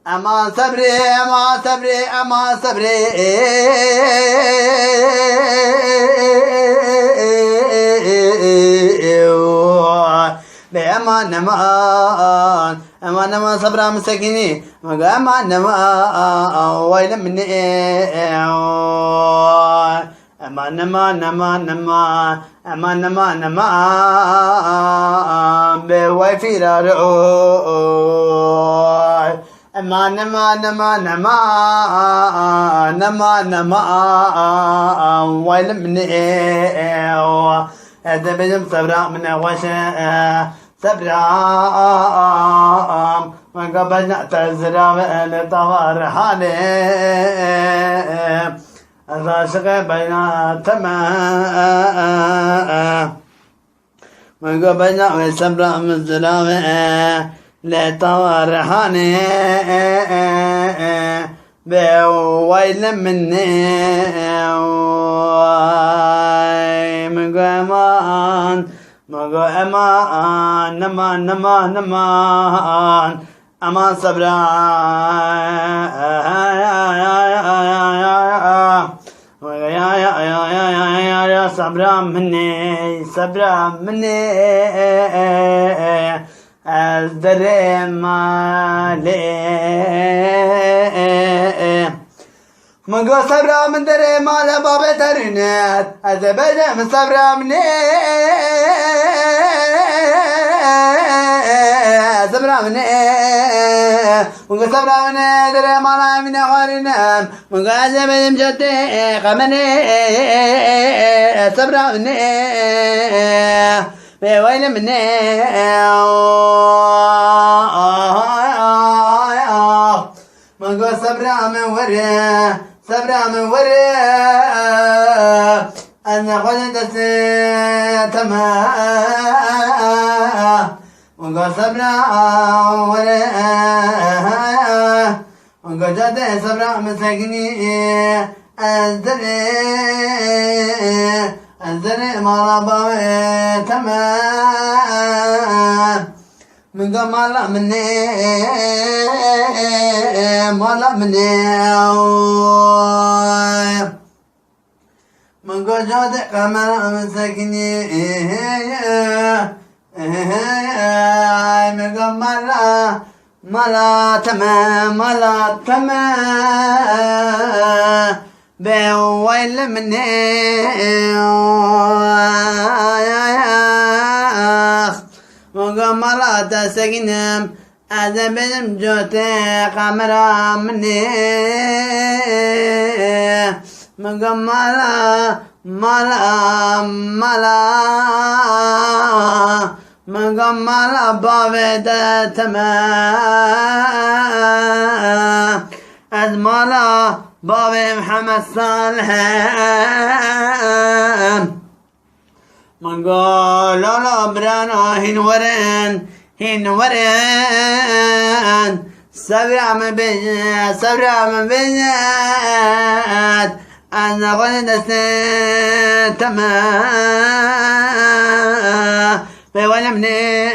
Aman sabri, aman sabri, aman sabri. Aman aman, aman aman sabra مسكيني. aman aman, ويل مني. aman aman aman aman, aman aman aman, بويفي رأي. aman aman aman aman, aman aman, ويل مني. هذا بجم صبرا من وشاء صبرا من قبل نعتذر من طوار حالي الراشق بين تمام من قبل نعوي صبرا من ظلام لطوار حالي بويل مني امان مگو امان امان امان امان امان صبرا يا صبرا مني صبرا مني ازدري مالي مگو صبرا من دره مال باب ترینت از بدم صبرا منی صبرا منی مگو صبرا منی دره مال من خارنم مگو از بدم جده قمنی صبرا منی بویل منی مگو صبرا من وره صبرا من وراء أنا قد تمام وقد صبرا وراء وقد جد صبرا مسكني أنزلي ما ربا تمام من قمال مني مالا مني من قجاد قمر مسكني من قمال مالا تمام مالا تمام بويل مني وقمرة تسكنم هذا بنم جوتي قمرة مني مقمرة ملا ملا مقمرة بابدة تمام أزمالا بابي محمد صالح من قال لا برانا هن ورن سبرا من بيت أنا غلدت تمام بولا مني